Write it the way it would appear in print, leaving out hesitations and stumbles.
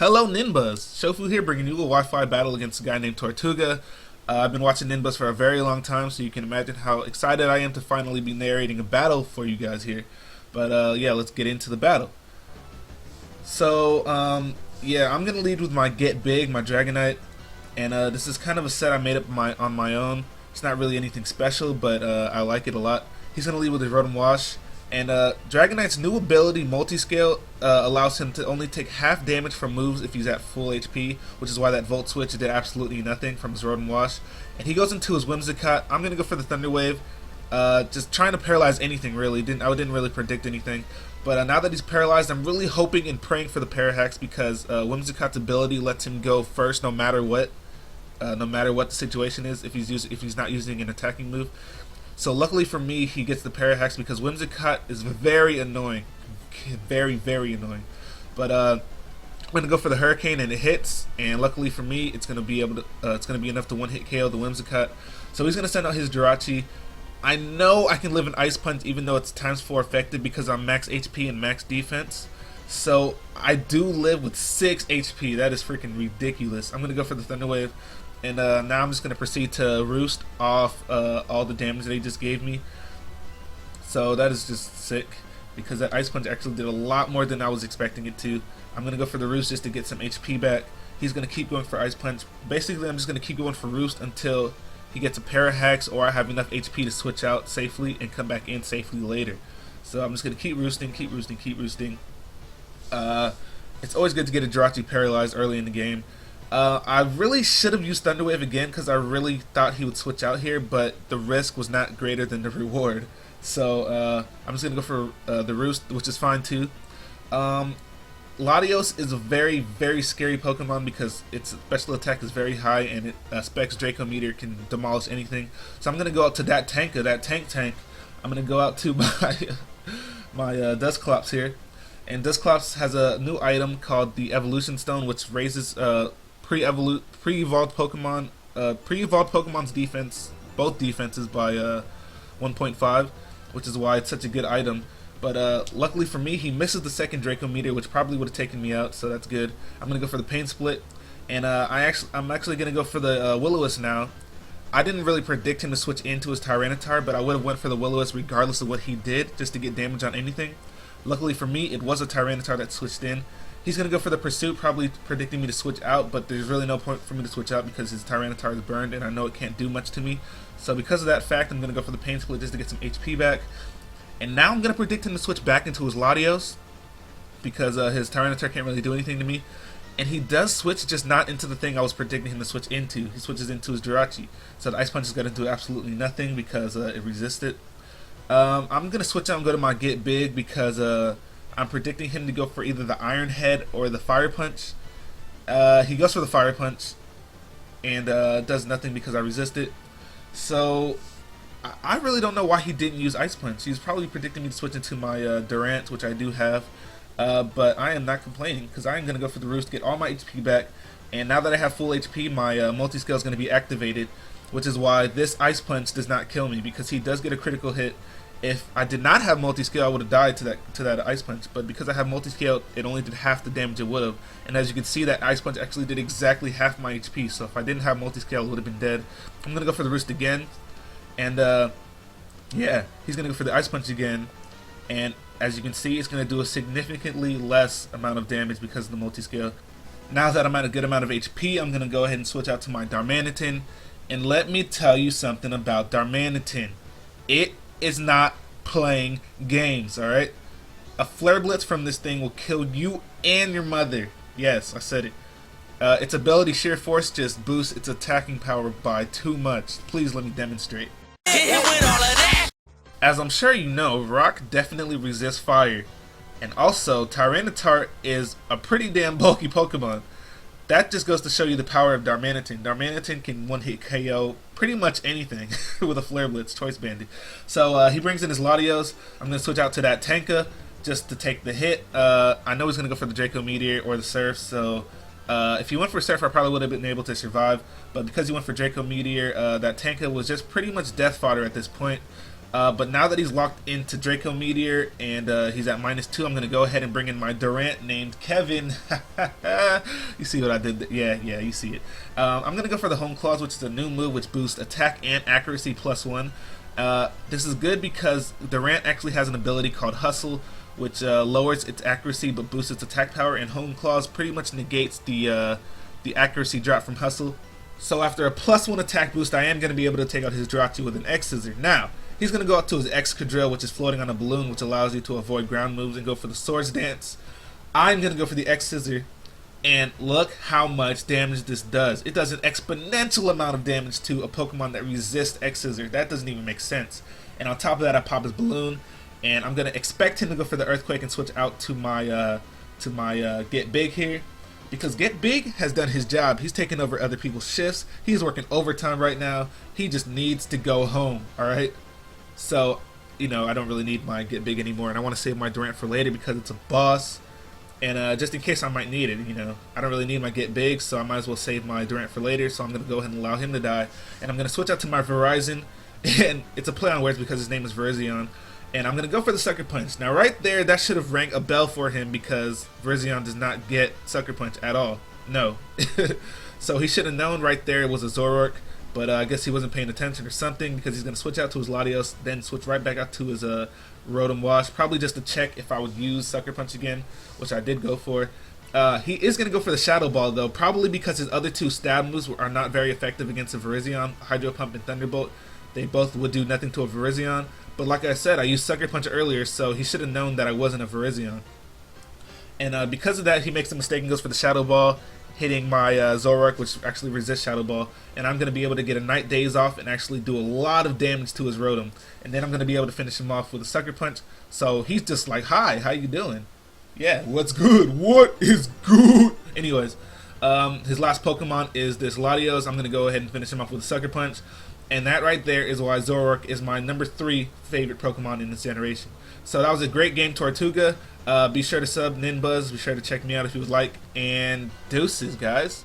Hello Ninbuzz, shofu here bringing you a Wi-Fi battle against a guy named Tortuga. I've been watching Ninbuzz for a very long time, so you can imagine how excited I am to finally be narrating a battle for you guys here. But yeah, let's get into the battle. So yeah, I'm gonna lead with my Get Big, my Dragonite, and this is kind of a set I made up on my own. It's not really anything special, but I like it a lot. He's gonna lead with his Rotom Wash. And Dragonite's new ability, Multiscale, allows him to only take half damage from moves if he's at full HP, which is why that Volt Switch did absolutely nothing from his Rotom Wash. And he goes into his Whimsicott. I'm going to go for the Thunder Wave, just trying to paralyze anything, really. I didn't really predict anything. But now that he's paralyzed, I'm really hoping and praying for the Parahax because Whimsicott's ability lets him go first no matter what. No matter what the situation is, if he's not using an attacking move. So luckily for me, he gets the Parahax because Whimsicott is very annoying, very annoying. But I'm gonna go for the Hurricane and it hits, and luckily for me, it's gonna be enough to one-hit KO the Whimsicott. So he's gonna send out his Jirachi. I know I can live in Ice Punch even though it's ×4 effective because I'm max HP and max defense. So I do live with 6 HP. That is freaking ridiculous. I'm gonna go for the Thunder Wave. And now I'm just going to proceed to Roost off all the damage that he just gave me. So that is just sick, because that Ice Punch actually did a lot more than I was expecting it to. I'm going to go for the Roost just to get some HP back. He's going to keep going for Ice Punch. Basically, I'm just going to keep going for Roost until he gets a Parahax or I have enough HP to switch out safely and come back in safely later. So I'm just going to keep roosting, keep roosting, keep roosting. It's always good to get a Jirachi paralyzed early in the game. I really should have used Thunder Wave again because I really thought he would switch out here, but the risk was not greater than the reward. So I'm just going to go for the Roost, which is fine too. Latios is a very scary Pokemon because its special attack is very high and it Specs Draco Meteor can demolish anything. So I'm going to go out to that tank. I'm going to go out to my Dusclops here. And Dusclops has a new item called the Evolution Stone, which raises pre-evolved Pokemon's defense, both defenses, by 1.5, which is why it's such a good item. But luckily for me, he misses the second Draco Meteor, which probably would have taken me out, so that's good. I'm gonna go for the Pain Split, and I'm actually gonna go for the Will-O-Wisp now. I didn't really predict him to switch into his Tyranitar, but I would have went for the Will-O-Wisp regardless of what he did, just to get damage on anything. Luckily for me, it was a Tyranitar that switched in. He's going to go for the Pursuit, probably predicting me to switch out, but there's really no point for me to switch out because his Tyranitar is burned and I know it can't do much to me. So because of that fact, I'm going to go for the Pain Split just to get some HP back. And now I'm going to predict him to switch back into his Latios because his Tyranitar can't really do anything to me. And he does switch, just not into the thing I was predicting him to switch into. He switches into his Jirachi. So the Ice Punch is going to do absolutely nothing because it resists it. I'm going to switch out and go to my Get Big because I'm predicting him to go for either the Iron Head or the Fire Punch. He goes for the Fire Punch and does nothing because I resist it. So I really don't know why he didn't use Ice Punch. He's probably predicting me to switch into my Durant, which I do have. But I am not complaining because I am going to go for the Roost, get all my HP back. And now that I have full HP, my Multiscale is going to be activated, which is why this Ice Punch does not kill me because he does get a critical hit. If I did not have Multiscale, I would have died to that Ice Punch, but because I have Multiscale, it only did half the damage it would have. And as you can see, that Ice Punch actually did exactly half my HP, so if I didn't have Multiscale, it would have been dead. I'm going to go for the Roost again, and yeah, he's going to go for the Ice Punch again, and as you can see, it's going to do a significantly less amount of damage because of the Multiscale. Now that I'm at a good amount of HP, I'm going to go ahead and switch out to my Darmanitan, and let me tell you something about Darmanitan. It is not playing games, alright? A Flare Blitz from this thing will kill you and your mother. Yes, I said it. Its ability Sheer Force just boosts its attacking power by too much. Please let me demonstrate. As I'm sure you know, Rock definitely resists fire. And also, Tyranitar is a pretty damn bulky Pokemon. That just goes to show you the power of Darmanitan. Darmanitan can one-hit KO pretty much anything with a Flare Blitz, Choice Banded. So he brings in his Latios. I'm going to switch out to that Tanka just to take the hit. I know he's going to go for the Draco Meteor or the Surf, so if he went for Surf, I probably would have been able to survive. But because he went for Draco Meteor, that Tanka was just pretty much death fodder at this point. But now that he's locked into Draco Meteor and he's at -2, I'm going to go ahead and bring in my Durant named Kevin. You see what I did? Yeah, you see it. I'm going to go for the Home Claws, which is a new move which boosts attack and accuracy +1. This is good because Durant actually has an ability called Hustle, which lowers its accuracy but boosts its attack power, and Home Claws pretty much negates the accuracy drop from Hustle. So after a +1 attack boost, I am going to be able to take out his Jirachi with an X Scissor. Now, he's going to go up to his X Quadrille, which is floating on a balloon, which allows you to avoid ground moves, and go for the Swords Dance. I'm going to go for the X Scissor, and look how much damage this does. It does an exponential amount of damage to a Pokemon that resists X Scissor. That doesn't even make sense. And on top of that, I pop his balloon, and I'm going to expect him to go for the Earthquake and switch out to my Get Big here. Because Get Big has done his job. He's taking over other people's shifts. He's working overtime right now. He just needs to go home, alright? So, I don't really need my Get Big anymore. And I want to save my Durant for later because it's a boss. And just in case I might need it, I don't really need my Get Big, so I might as well save my Durant for later. So I'm going to go ahead and allow him to die. And I'm going to switch out to my Verizon. And it's a play on words because his name is Virizion. And I'm going to go for the Sucker Punch. Now right there, that should have rang a bell for him because Virizion does not get Sucker Punch at all. No. So he should have known right there it was a Zoroark. But I guess he wasn't paying attention or something because he's going to switch out to his Latios, then switch right back out to his Rotom Wash. Probably just to check if I would use Sucker Punch again, which I did go for. He is going to go for the Shadow Ball though, probably because his other two stab moves are not very effective against a Virizion. Hydro Pump and Thunderbolt. They both would do nothing to a Virizion. But like I said, I used Sucker Punch earlier, so he should have known that I wasn't a Virizion. And because of that, he makes a mistake and goes for the Shadow Ball, hitting my Zoroark, which actually resists Shadow Ball. And I'm going to be able to get a Night Daze off and actually do a lot of damage to his Rotom. And then I'm going to be able to finish him off with a Sucker Punch. So he's just like, hi, how you doing? Yeah, what's good? What is good? Anyways, his last Pokemon is this Latios. I'm going to go ahead and finish him off with a Sucker Punch. And that right there is why Zoroark is my number 3 favorite Pokemon in this generation. So that was a great game, Tortuga. Be sure to sub Ninbuzz. Be sure to check me out if you would like. And deuces, guys.